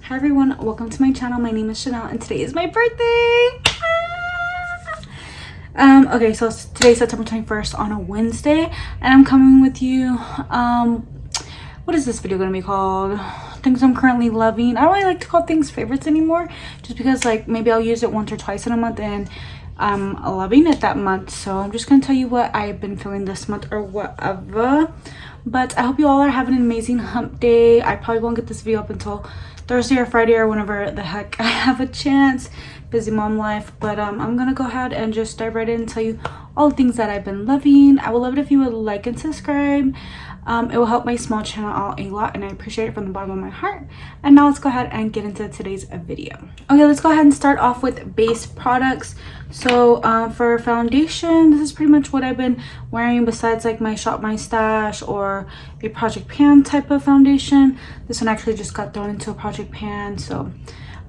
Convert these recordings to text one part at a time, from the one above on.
Hi everyone, welcome to my channel. My name is Chanel and today is my birthday. Okay, so today's September 21st on a Wednesday and I'm coming with you. What is this video gonna be called? Things I'm currently loving. I don't really like to call things favorites anymore, just because like maybe I'll use it once or twice in a month and I'm loving it that month. So I'm just gonna tell you what I've been feeling this month or whatever. But I hope you all are having an amazing hump day. I probably won't get this video up until Thursday or Friday or whenever the heck I have a chance. Busy mom life. But I'm gonna go ahead and just dive right in and tell you all the things that I've been loving. I would love it if you would like and subscribe. It will help my small channel out a lot and I appreciate it from the bottom of my heart. And now let's go ahead and get into today's video. Okay, let's go ahead and start off with base products. So for foundation, this is pretty much what I've been wearing besides like my Shop My Stash or a Project Pan type of foundation. This one actually just got thrown into a Project Pan, so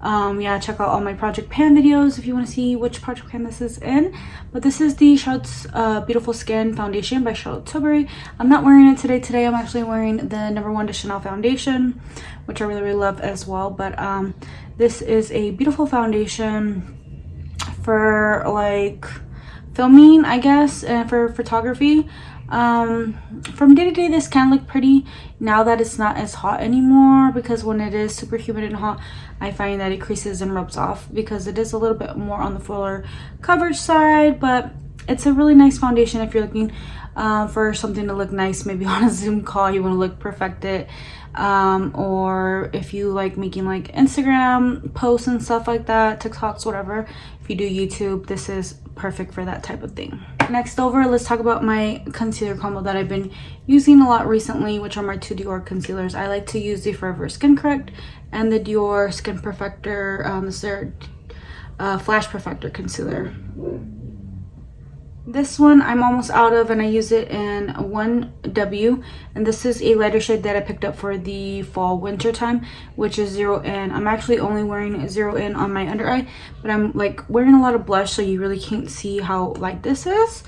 yeah, check out all my Project Pan videos if you want to see which Project Pan this is in. But this is the Charlotte's Beautiful Skin Foundation by Charlotte Tilbury. I'm not wearing it today. I'm actually wearing the No. 1 to Chanel foundation, which I really love as well. But this is a beautiful foundation for like filming, I guess, and for photography. From day to day this can look pretty now that it's not as hot anymore, because when it is super humid and hot I find that it creases and rubs off because it is a little bit more on the fuller coverage side. But it's a really nice foundation if you're looking for something to look nice, maybe on a Zoom call you want to look perfected, or if you like making like Instagram posts and stuff like that, TikToks, whatever. If you do YouTube, this is perfect for that type of thing. Next over, let's talk about my concealer combo that I've been using a lot recently, which are my two Dior concealers. I like to use the Forever Skin Correct and the Dior Skin Perfector. This is their Flash Perfector concealer. This one I'm almost out of and I use it in 1W, and this is a lighter shade that I picked up for the fall winter time, which is 0N. I'm actually only wearing 0N on my under eye, but I'm like wearing a lot of blush, so you really can't see how light this is.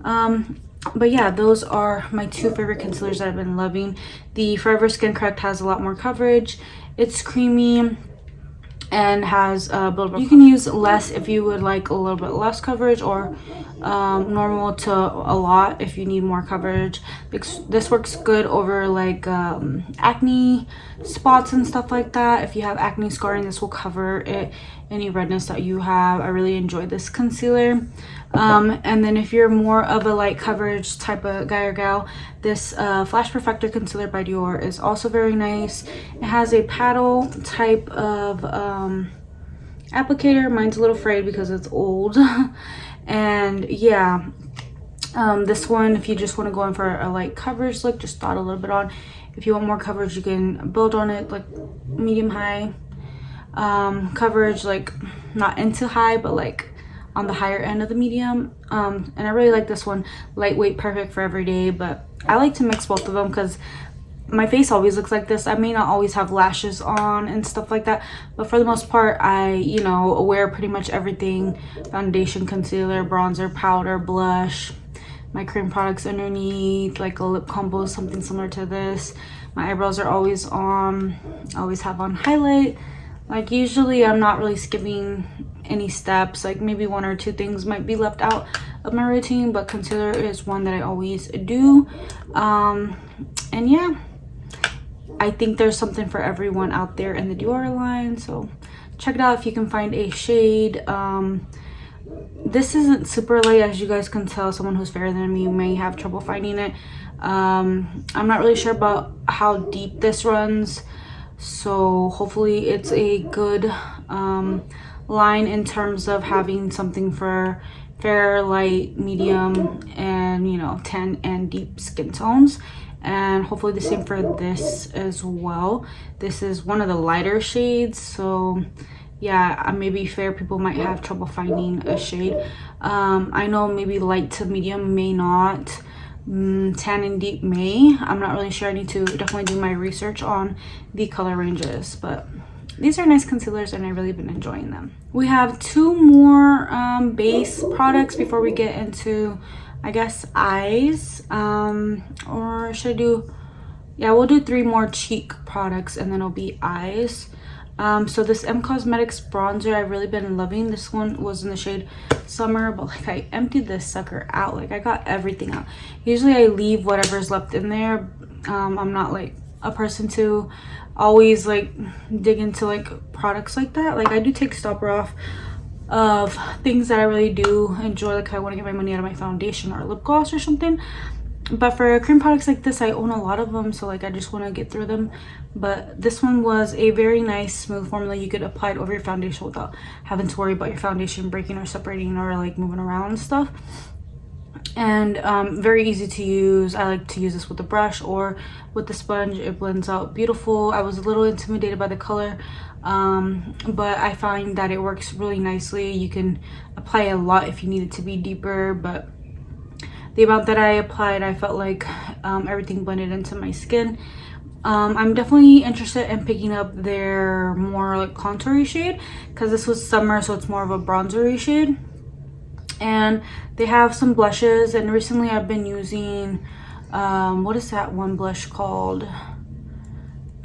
But yeah, those are my two favorite concealers that I've been loving. The Forever Skin Correct has a lot more coverage. It's creamy and has a build-up. You can use less if you would like a little bit less coverage, or normal to a lot if you need more coverage. This works good over like acne spots and stuff like that. If you have acne scarring, this will cover it, any redness that you have. I really enjoy this concealer. And then if you're more of a light coverage type of guy or gal, this Flash Perfector concealer by Dior is also very nice. It has a paddle type of applicator. Mine's a little frayed because it's old. And yeah, this one, if you just want to go in for a light coverage look, just dot a little bit on. If you want more coverage, you can build on it, like medium high coverage, like not into high, but like on the higher end of the medium. And I really like this one, lightweight, perfect for every day. But I like to mix both of them because my face always looks like this. I may not always have lashes on and stuff like that, but for the most part I, you know, wear pretty much everything: foundation, concealer, bronzer, powder, blush, my cream products underneath, like a lip combo, something similar to this. My eyebrows are always on. I always have on highlight. Like usually I'm not really skipping any steps, like maybe one or two things might be left out of my routine, but concealer is one that I always do. And yeah, I think there's something for everyone out there in the Dior line, so check it out if you can find a shade. This isn't super light, as you guys can tell. Someone who's fairer than me may have trouble finding it. I'm not really sure about how deep this runs, so hopefully it's a good line in terms of having something for fair, light, medium, and you know, tan and deep skin tones. And hopefully the same for this as well. This is one of the lighter shades, so yeah, maybe fair people might have trouble finding a shade. I know maybe light to medium may not, tan and deep may. I'm not really sure. I need to definitely do my research on the color ranges, but these are nice concealers and I've really been enjoying them. We have two more base products before we get into, I guess, eyes. Or should I do, yeah, we'll do three more cheek products and then it'll be eyes. So this Cosmetics bronzer I've really been loving. This one was in the shade Summer, but like I emptied this sucker out. Like I got everything out. Usually I leave whatever's left in there. I'm not like a person to always like dig into like products like that. Like I do take stopper off of things that I really do enjoy, like I want to get my money out of my foundation or lip gloss or something. But for cream products like this, I own a lot of them, so like I just want to get through them. But this one was a very nice smooth formula. You could apply it over your foundation without having to worry about your foundation breaking or separating or like moving around and stuff. And very easy to use. I like to use this with a brush or with the sponge. It blends out beautiful. I was a little intimidated by the color, but I find that it works really nicely. You can apply a lot if you need it to be deeper, but the amount that I applied, I felt like everything blended into my skin. I'm definitely interested in picking up their more like contoury shade, because this was summer, so it's more of a bronzery shade. And they have some blushes, and recently I've been using what is that one blush called?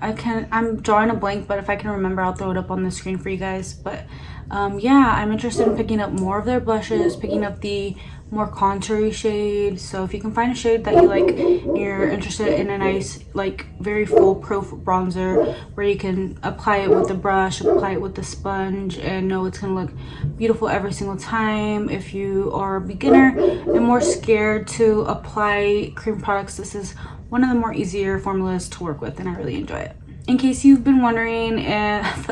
I'm drawing a blank, but if I can remember, I'll throw it up on the screen for you guys. But yeah, I'm interested in picking up more of their blushes, picking up the more contoury shade. So if you can find a shade that you like, you're interested in a nice like very foolproof bronzer where you can apply it with the brush, apply it with the sponge, and know it's gonna look beautiful every single time. If you are a beginner and more scared to apply cream products, this is one of the more easier formulas to work with, and I really enjoy it. In case you've been wondering if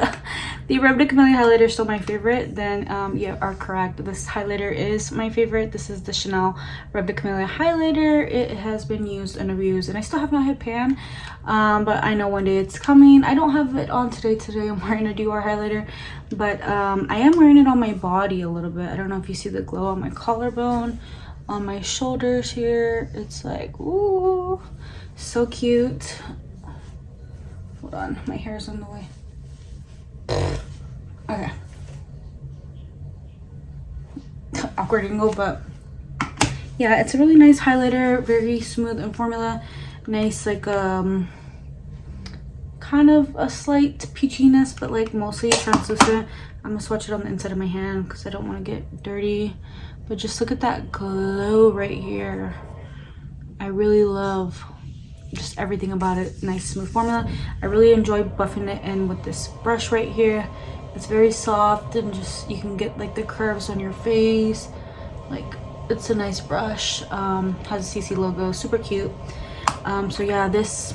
the Rub de Camellia highlighter is still my favorite, then you are correct. This highlighter is my favorite. This is the Chanel Rub de Camellia highlighter. It has been used and abused, and I still have not hit pan, but I know one day it's coming. I don't have it on today. Today I'm wearing a Dior highlighter, but I am wearing it on my body a little bit. I don't know if you see the glow on my collarbone, on my shoulders here. It's like, ooh, so cute. Hold on, my hair's in the way. Okay. Awkward angle, but yeah, it's a really nice highlighter, very smooth in formula. Nice, like kind of a slight peachiness, but like mostly translucent. I'm gonna swatch it on the inside of my hand because I don't want to get dirty. But just look at that glow right here. I really love just everything about it. Nice smooth formula. I really enjoy buffing it in with this brush right here. It's very soft, and just you can get like the curves on your face. Like, it's a nice brush. Has a CC logo, super cute. So yeah, this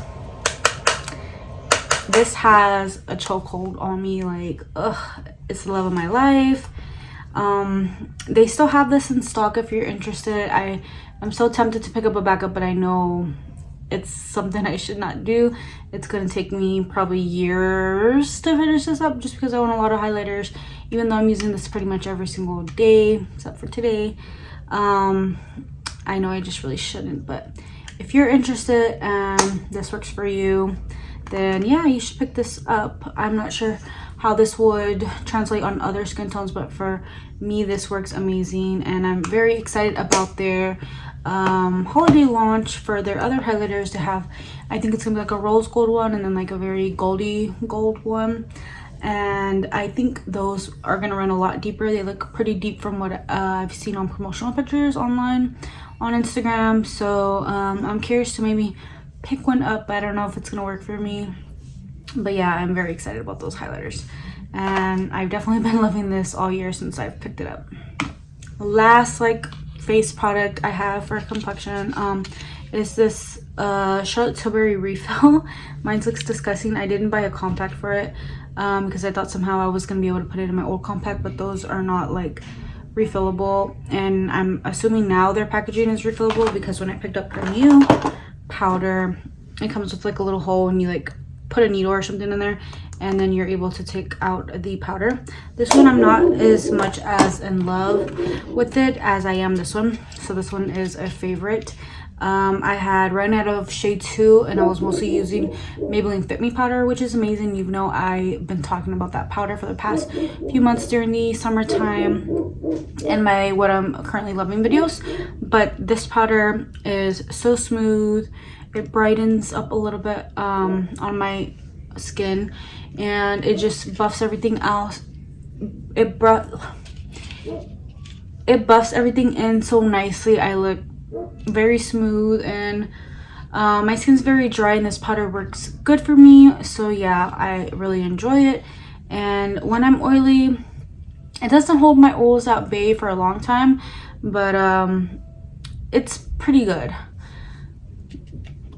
has a chokehold on me. Like, ugh, it's the love of my life. They still have this in stock if you're interested. I'm so tempted to pick up a backup, but I know it's something I should not do. It's gonna take me probably years to finish this up, just because I own a lot of highlighters, even though I'm using this pretty much every single day except for today. I know I just really shouldn't, but if you're interested and this works for you, then yeah, you should pick this up. I'm not sure how this would translate on other skin tones, but for me this works amazing, and I'm very excited about their holiday launch for their other highlighters. To have, I think it's gonna be like a rose gold one and then like a very goldy gold one, and I think those are gonna run a lot deeper. They look pretty deep from what I've seen on promotional pictures online on Instagram. So I'm curious to maybe pick one up, but I don't know if it's gonna work for me. But yeah, I'm very excited about those highlighters, and I've definitely been loving this all year since I've picked it up. Last like face product I have for complexion is this Charlotte Tilbury refill. Mine looks disgusting. I didn't buy a compact for it because I thought somehow I was gonna be able to put it in my old compact, but those are not like refillable, and I'm assuming now their packaging is refillable, because when I picked up her new powder, it comes with like a little hole, and you like put a needle or something in there, and then you're able to take out the powder. This one I'm not as much as in love with it as I am this one, so this one is a favorite. I had run out of shade 2, and I was mostly using Maybelline Fit Me powder, which is amazing. You know, I've been talking about that powder for the past few months during the summertime in my what I'm currently loving videos. But this powder is so smooth. It brightens up a little bit on my skin, and it just buffs everything out. It buffs everything in so nicely. I look very smooth, and my skin's very dry, and this powder works good for me. So yeah, I really enjoy it. And when I'm oily, it doesn't hold my oils at bay for a long time, but it's pretty good.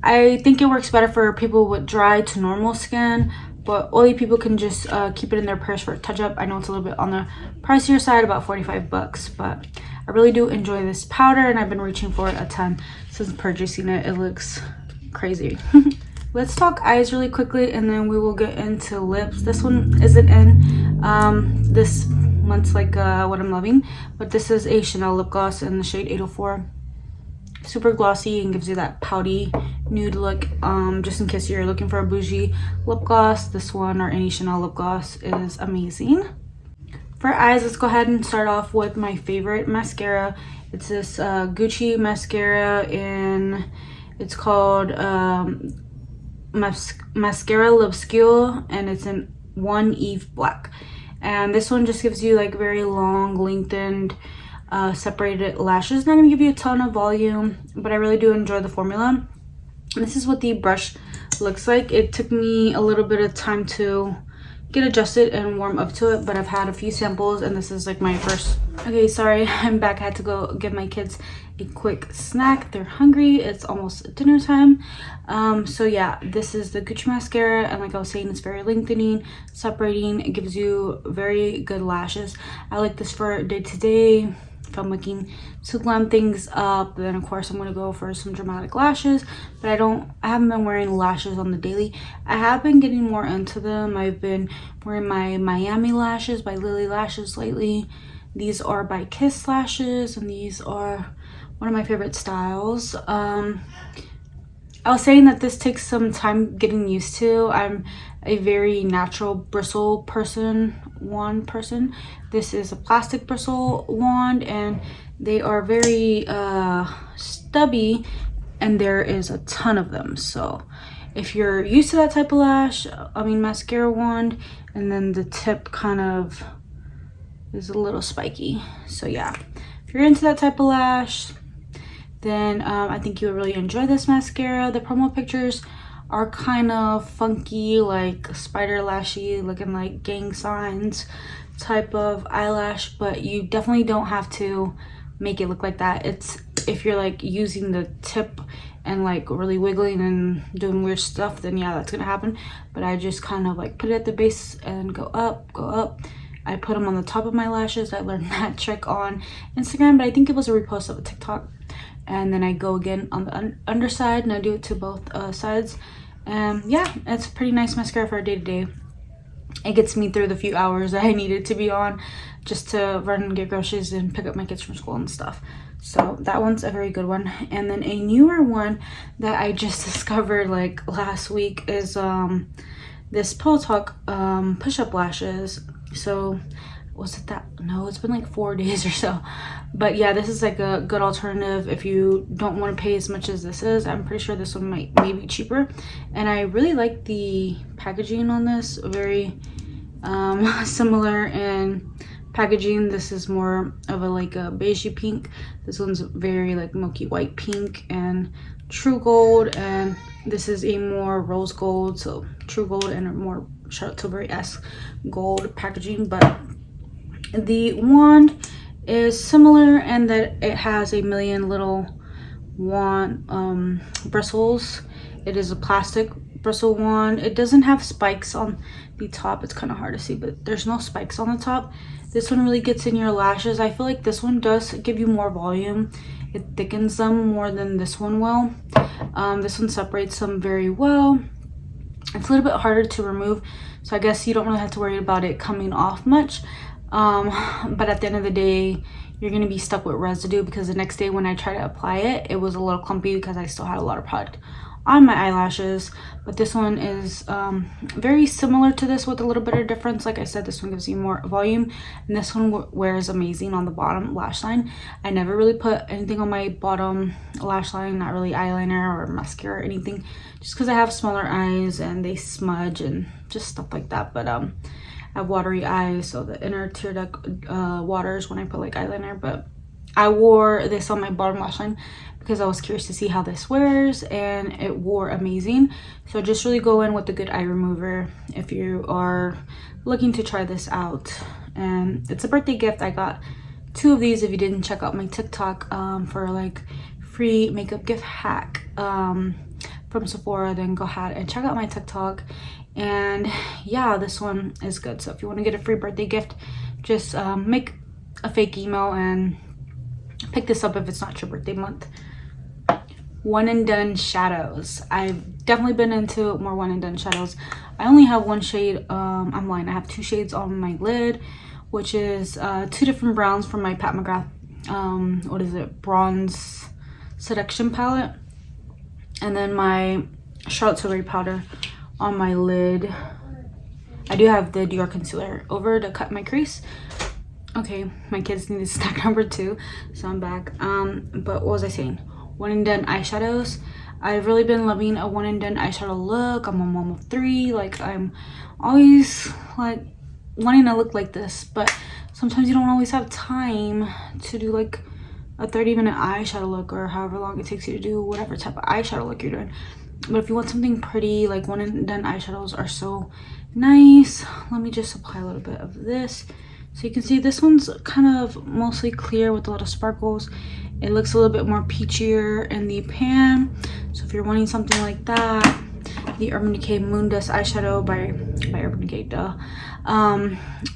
I think it works better for people with dry to normal skin, but oily people can just keep it in their purse for a touch up. I know it's a little bit on the pricier side, about 45 bucks, but I really do enjoy this powder, and I've been reaching for it a ton since purchasing it. It looks crazy. Let's talk eyes really quickly, and then we will get into lips. This one isn't in this month's like what I'm loving, but this is a Chanel lip gloss in the shade 804. Super glossy and gives you that pouty nude look. Just in case you're looking for a bougie lip gloss, this one or any Chanel lip gloss is amazing. For eyes, let's go ahead and start off with my favorite mascara. It's this Gucci mascara, and it's called Mascara L'Obscure, and it's in 1 Eve Black. And this one just gives you like very long, lengthened, separated lashes. Not gonna give you a ton of volume, but I really do enjoy the formula. And this is what the brush looks like. It took me a little bit of time to get adjusted and warm up to it, but I've had a few samples, and this is like my first. Okay, sorry, I'm back. I had to go give my kids a quick snack. They're hungry. It's almost dinner time. So yeah, this is the Gucci mascara, and like I was saying, it's very lengthening, separating. It gives you very good lashes. I like this for day to day. If I'm looking to glam things up, then of course I'm gonna go for some dramatic lashes, but I haven't been wearing lashes on the daily. I have been getting more into them. I've been wearing my Miami lashes by Lily Lashes lately. These are by Kiss Lashes, and these are one of my favorite styles. I was saying that this takes some time getting used to. I'm a very natural bristle wand person. This is a plastic bristle wand, and they are very stubby, and there is a ton of them. So if you're used to that type of mascara wand, and then the tip kind of is a little spiky. So yeah, if you're into that type of lash, then I think you would really enjoy this mascara. The promo pictures are kind of funky, like spider lashy, looking like gang signs type of eyelash, but you definitely don't have to make it look like that. It's if you're like using the tip and like really wiggling and doing weird stuff, then yeah, that's gonna happen. But I just kind of like put it at the base and go up. I put them on the top of my lashes. I learned that trick on Instagram, but I think it was a repost of a TikTok. And then I go again on the underside, and I do it to both sides. And yeah, it's a pretty nice mascara for a day-to-day. It gets me through the few hours that I needed to be on just to run and get groceries and pick up my kids from school and stuff. So that one's a very good one. And then a newer one that I just discovered like last week is this Pillow Talk push-up lashes. So was it that? No, it's been like 4 days or so. But yeah, this is like a good alternative if you don't want to pay as much as this is. I'm pretty sure this one may be cheaper. And I really like the packaging on this. Very similar in packaging. This is more of a like a beigey pink. This one's very like milky white pink and true gold, and this is a more rose gold, so true gold and a more Charlotte Tilbury-esque gold packaging. But the wand is similar in that it has a million little wand bristles. It is a plastic bristle wand. It doesn't have spikes on the top. It's kind of hard to see, but there's no spikes on the top. This one really gets in your lashes. I feel like this one does give you more volume. It thickens them more than this one will. This one separates them very well. It's a little bit harder to remove, so I guess you don't really have to worry about it coming off much. But at the end of the day, you're going to be stuck with residue, because the next day when I try to apply it, it was a little clumpy because I still had a lot of product on my eyelashes, but this one is very similar to this with a little bit of difference. Like I said, this one gives you more volume, and this one wears amazing on the bottom lash line. I never really put anything on my bottom lash line, not really eyeliner or mascara or anything, just because I have smaller eyes and they smudge and just stuff like that. But I have watery eyes, so the inner tear duct waters when I put like eyeliner. But I wore this on my bottom lash line because I was curious to see how this wears, and it wore amazing. So just really go in with a good eye remover if you are looking to try this out. And it's a birthday gift. I got 2 of these. If you didn't check out my TikTok for like free makeup gift hack from Sephora, then go ahead and check out my TikTok. And yeah, this one is good. So if you want to get a free birthday gift, just make a fake email and pick this up if it's not your birthday month. One and done shadows. I've definitely been into more one and done shadows. I only have one shade. I'm lying. I have 2 shades on my lid, which is 2 different browns from my Pat McGrath what is it, bronze seduction palette, and then my Charlotte Tilbury powder on my lid. I do have the Dior concealer over to cut my crease. Okay, my kids needed snack number 2, so I'm back. But what was I saying? One and done eyeshadows. I've really been loving a one and done eyeshadow look. I'm a mom of 3. Like, I'm always like wanting to look like this, but sometimes you don't always have time to do like a 30-minute eyeshadow look, or however long it takes you to do whatever type of eyeshadow look you're doing. But if you want something pretty, like one and done eyeshadows are so nice. Let me just apply a little bit of this. So you can see this one's kind of mostly clear with a lot of sparkles. It looks a little bit more peachier in the pan. So if you're wanting something like that, the Urban Decay Moon Dust eyeshadow by Urban Decay, duh.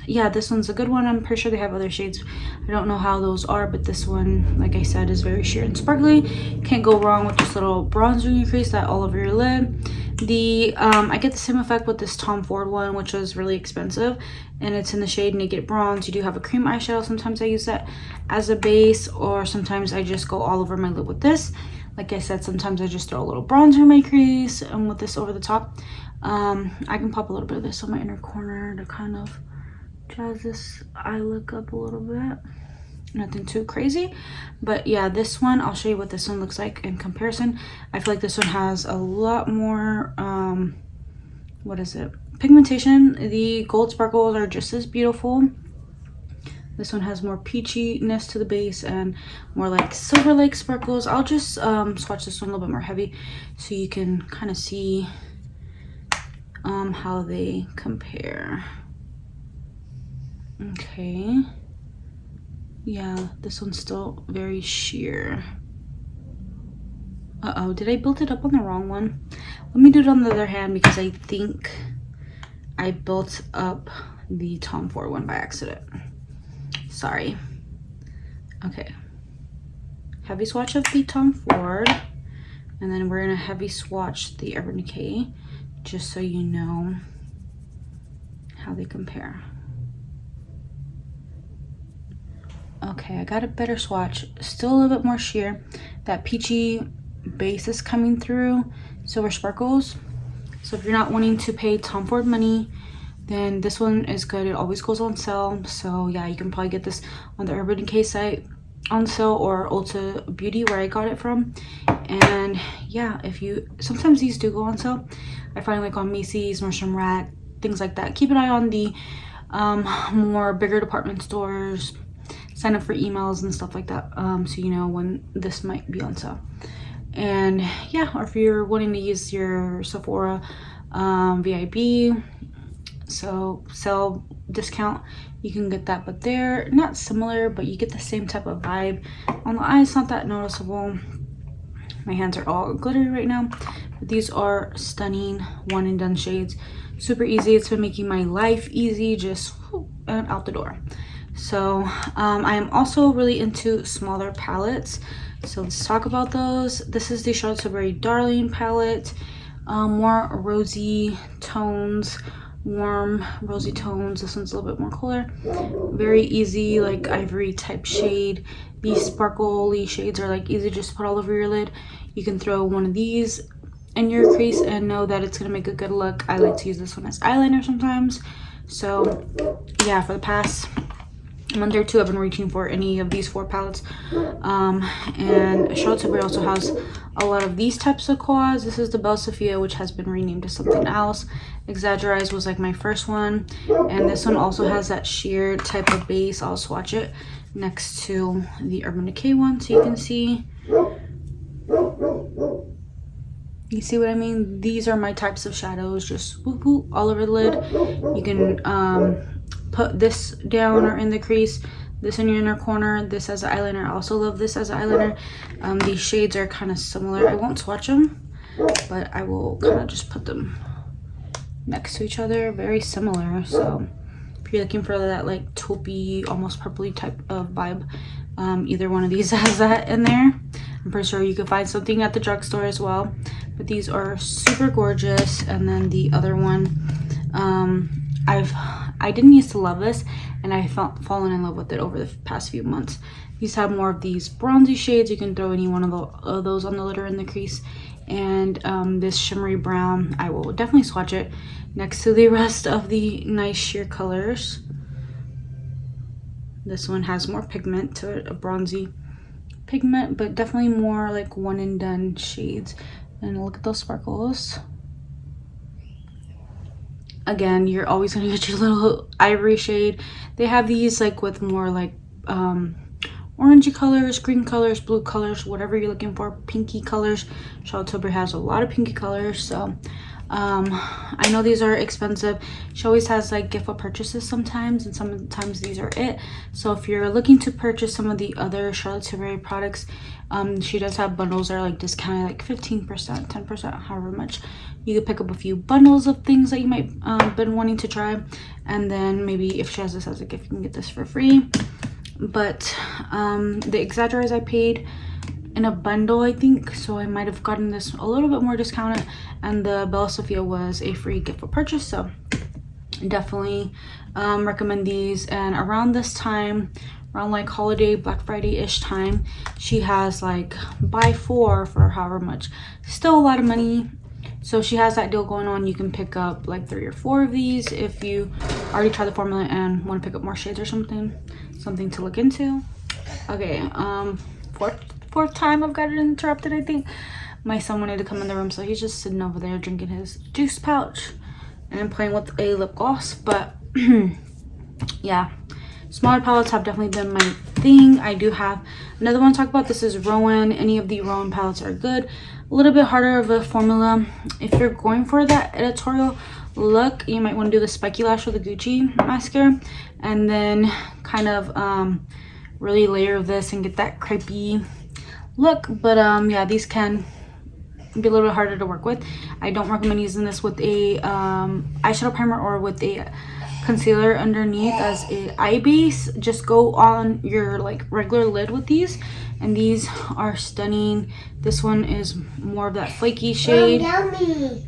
Yeah, this one's a good one. I'm pretty sure they have other shades. I don't know how those are, but this one, like I said, is very sheer and sparkly. Can't go wrong with this little bronzer in your crease, that all over your lid. I get the same effect with this Tom Ford one, which was really expensive, and it's in the shade Naked Bronze. You do have a cream eyeshadow. Sometimes I use that as a base, or sometimes I just go all over my lid with this. Like I said, sometimes I just throw a little bronzer in my crease and with this over the top. I can pop a little bit of this on my inner corner to kind of jazz this eye look up a little bit. Nothing too crazy, but yeah, this one, I'll show you what this one looks like in comparison. I feel like this one has a lot more what is it, pigmentation. The gold sparkles are just as beautiful. This one has more peachiness to the base and more like silver lake sparkles. I'll just swatch this one a little bit more heavy so you can kind of see how they compare. Okay, yeah, this one's still very sheer. Uh-oh, did I build it up on the wrong one? Let me do it on the other hand, because I think I built up the Tom Ford one by accident. Sorry. Okay, heavy swatch of the Tom Ford, and then we're gonna heavy swatch the Urban Decay, just so you know how they compare. Okay, I got a better swatch. Still a little bit more sheer. That peachy base is coming through, silver sparkles. So if you're not wanting to pay Tom Ford money, then this one is good. It always goes on sale. So yeah, you can probably get this on the Urban Decay site on sale, or Ulta Beauty, where I got it from. And yeah, sometimes these do go on sale. I find like on Macy's, Nordstrom Rack, things like that. Keep an eye on the more bigger department stores. Sign up for emails and stuff like that, so you know when this might be on sale. And yeah, or if you're wanting to use your Sephora VIB so sale discount, you can get that. But they're not similar, but you get the same type of vibe. On the eye, it's not that noticeable. My hands are all glittery right now, but these are stunning one and done shades. Super easy. It's been making my life easy, just and out the door. So I am also really into smaller palettes, so let's talk about those. This is the Charlotte Tilbury Darling palette. More rosy tones, warm rosy tones. This one's a little bit more cooler. Very easy, like ivory type shade. These sparkly shades are like easy just to put all over your lid. You can throw one of these in your crease and know that it's gonna make a good look. I like to use this one as eyeliner sometimes. So yeah, for the past month or two I've been reaching for any of these 4 palettes. And Charlotte Tilbury also has a lot of these types of quads. This is the Belle Sophia, which has been renamed to something else. Exaggerize was like my first one, and this one also has that sheer type of base. I'll swatch it next to the Urban Decay one so you can see. You see what I mean? These are my types of shadows, just whoop whoop all over the lid. You can put this down or in the crease, this in your inner corner, this as an eyeliner. I also love this as an eyeliner. These shades are kind of similar. I won't swatch them, but I will kind of just put them next to each other. Very similar. So if you're looking for that like taupey, almost purpley type of vibe, either one of these has that in there. I'm pretty sure you can find something at the drugstore as well. But these are super gorgeous. And then the other one, I didn't used to love this, and I fallen in love with it over the past few months. These have more of these bronzy shades. You can throw any one of those on the lid or in the crease. And this shimmery brown, I will definitely swatch it next to the rest of the nice sheer colors. This one has more pigment to it, a bronzy pigment, but definitely more like one and done shades. And look at those sparkles. Again, you're always gonna get your little ivory shade. They have these like with more like orangey colors, green colors, blue colors, whatever you're looking for, pinky colors. Charlotte Tilbury has a lot of pinky colors. So I know these are expensive. She always has like gift with purchases sometimes, and sometimes these are it. So if you're looking to purchase some of the other Charlotte Tilbury products, she does have bundles that are like discounted, like 15%, 10%, however much. You could pick up a few bundles of things that you might been wanting to try, and then maybe if she has this as a gift, you can get this for free. But the Exaggerize I paid in a bundle, I think, so I might have gotten this a little bit more discounted, and the Belle Sophia was a free gift for purchase. So definitely recommend these. And around this time, around like holiday Black Friday-ish time, she has like buy 4 for however much, still a lot of money. So she has that deal going on. You can pick up like 3 or 4 of these if you already tried the formula and want to pick up more shades or something to look into. Okay, fourth time I've got it interrupted. I think my son wanted to come in the room, so he's just sitting over there drinking his juice pouch and playing with a lip gloss. But yeah, smaller palettes have definitely been my thing. I do have another one to talk about. This is Rowan. Any of the Rowan palettes are good. A little bit harder of a formula. If you're going for that editorial look, you might want to do the spiky lash with the Gucci mascara, and then kind of really layer this and get that crepey look. But yeah, these can be a little bit harder to work with. I don't recommend using this with a eyeshadow primer or with a concealer underneath as a eye base. Just go on your like regular lid with these, and these are stunning. This one is more of that flaky shade,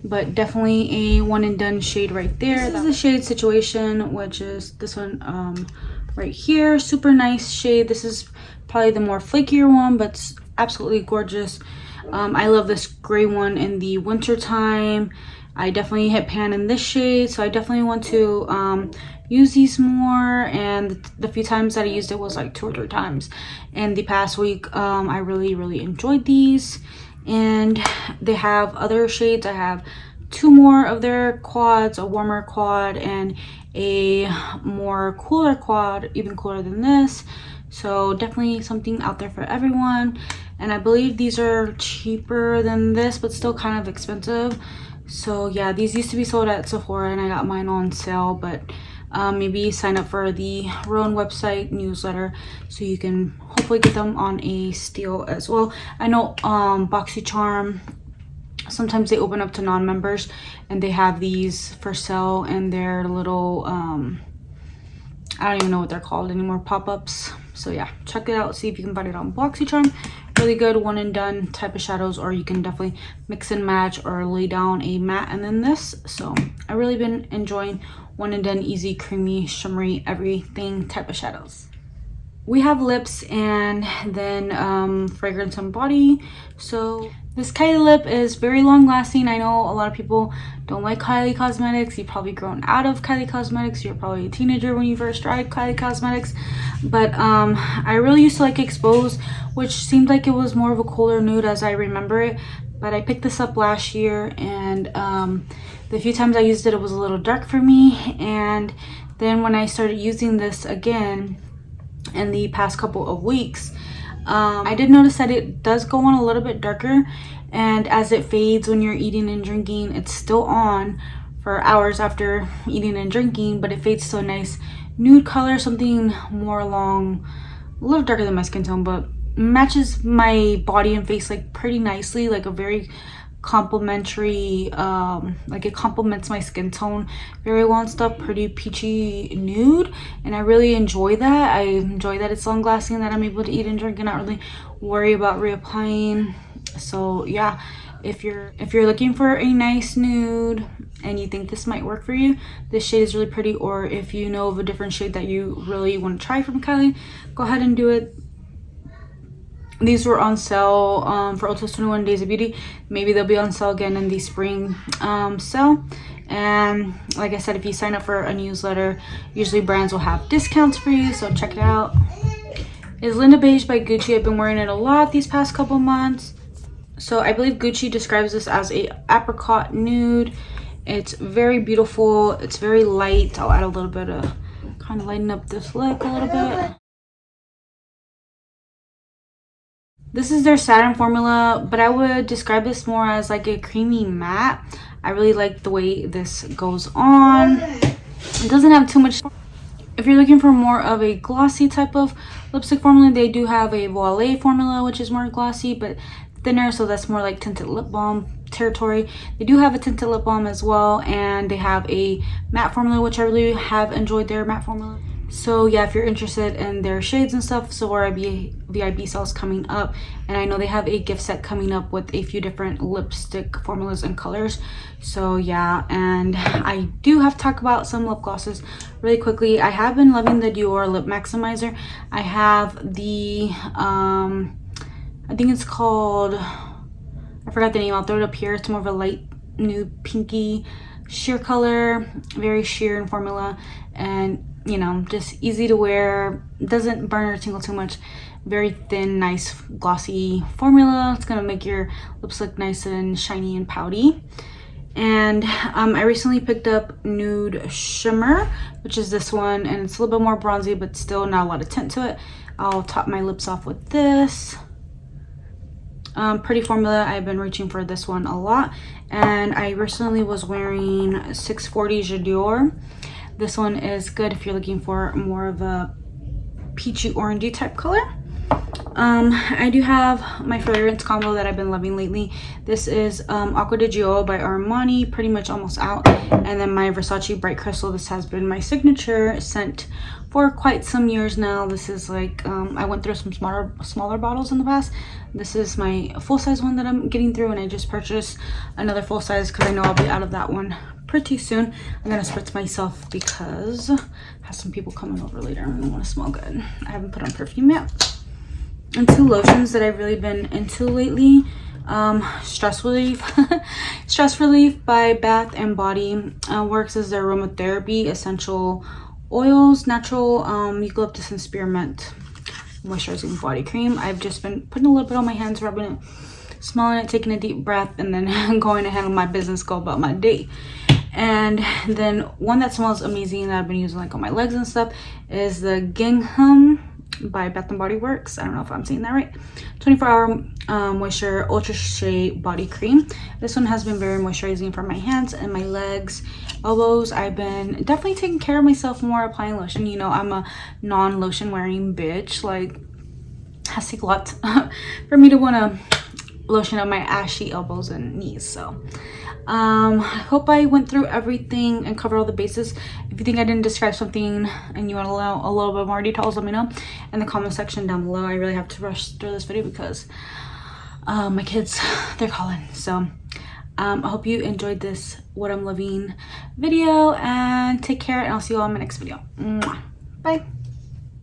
but definitely a one and done shade right there. This is the shade Situation, which is this one right here. Super nice shade. This is probably the more flakier one, but it's absolutely gorgeous. I love this gray one in the winter time. I definitely hit pan in this shade, so I definitely want to use these more. And the few times that I used it was like 2 or 3 times in the past week. I really enjoyed these, and they have other shades. I have 2 more of their quads, a warmer quad and a more cooler quad, even cooler than this. So definitely something out there for everyone. And I believe these are cheaper than this, but still kind of expensive. So yeah, these used to be sold at Sephora and I got mine on sale. But maybe sign up for the Rowan website newsletter so you can hopefully get them on a steal as well. I know BoxyCharm, sometimes they open up to non-members and they have these for sale, and their little I don't even know what they're called anymore, pop-ups. So yeah, check it out, see if you can find it on BoxyCharm. Really good one and done type of shadows, or you can definitely mix and match or lay down a matte and then this. So I really been enjoying one and done, easy, creamy, shimmery, everything type of shadows. We have lips and then fragrance and body. So This Kylie lip is very long lasting. I know a lot of people don't like Kylie Cosmetics. You've probably grown out of Kylie Cosmetics. You're probably a teenager when you first tried Kylie Cosmetics. But I really used to like Expose, which seemed like it was more of a cooler nude as I remember it. But I picked this up last year, and the few times I used it, it was a little dark for me. And then when I started using this again in the past couple of weeks, I did notice that it does go on a little bit darker, and as it fades when you're eating and drinking, it's still on for hours after eating and drinking, but it fades to a nice nude color, something more along, a little darker than my skin tone, but matches my body and face like pretty nicely, like a very complementary, like it complements my skin tone very well and stuff. Pretty peachy nude, and I really enjoy that. I enjoy that it's long lasting, that I'm able to eat and drink and not really worry about reapplying. So yeah, if you're looking for a nice nude and you think this might work for you, this shade is really pretty. Or if you know of a different shade that you really want to try from Kylie, go ahead and do it. These were on sale for Ulta's 21 Days of Beauty. Maybe they'll be on sale again in the spring sale. And like I said, if you sign up for a newsletter, usually brands will have discounts for you, so check it out. Is Linda Beige by Gucci. I've been wearing it a lot these past couple months. So I believe Gucci describes this as a apricot nude. It's very beautiful. It's very light. I'll add a little bit of, kind of lighten up this look a little bit. This is their satin formula, but I would describe this more as like a creamy matte. I really like the way this goes on. It doesn't have too much. If you're looking for more of a glossy type of lipstick formula, they do have a Voile formula, which is more glossy but thinner, so that's more like tinted lip balm territory. They do have a tinted lip balm as well, and they have a matte formula, which I really have enjoyed their matte formula. So yeah, if you're interested in their shades and stuff, Sephora VIB sales coming up, and I know they have a gift set coming up with a few different lipstick formulas and colors. So yeah, and I do have to talk about some lip glosses really quickly. I have been loving the Dior Lip Maximizer. I have the I think it's called, I forgot the name, I'll throw it up here. It's more of a light nude pinky sheer color, very sheer in formula, and you know, just easy to wear, doesn't burn or tingle too much. Very thin, nice glossy formula. It's gonna make your lips look nice and shiny and pouty. And I recently picked up Nude Shimmer, which is this one, and it's a little bit more bronzy but still not a lot of tint to it. I'll top my lips off with this. Pretty formula. I've been reaching for this one a lot, and I recently was wearing 640 J'adore. This one is good if you're looking for more of a peachy orangey type color. I do have my fragrance combo that I've been loving lately. This is Acqua di Gio by Armani, pretty much almost out, and then my Versace Bright Crystal. This has been my signature scent for quite some years now. This is like, I went through some smaller bottles in the past. This is my full-size one that I'm getting through, and I just purchased another full-size because I know I'll be out of that one pretty soon. I'm gonna spritz myself because I have some people coming over later and I want to smell good. I haven't put on perfume yet. And two lotions that I've really been into lately. Stress Relief. Stress Relief by Bath and Body Works as their aromatherapy essential oils, natural eucalyptus and spearmint moisturizing body cream. I've just been putting a little bit on my hands, rubbing it, smelling it, taking a deep breath, and then going ahead on my business, go about my day. And then one that smells amazing that I've been using like on my legs and stuff is the Gingham by Bath and Body Works. I don't know if I'm saying that right. 24-hour moisture ultra shea body cream. This one has been very moisturizing for my hands and my legs, elbows. I've been definitely taking care of myself more, applying lotion. You know, I'm a non-lotion wearing bitch. Like, it has to take a lot for me to want to lotion up my ashy elbows and knees. So I hope I went through everything and covered all the bases. If you think I didn't describe something and you want to know a little bit more details, let me know in the comment section down below. I really have to rush through this video because my kids, they're calling. So I hope you enjoyed this What I'm Loving video, and take care, and I'll see you all in my next video. Mwah. Bye.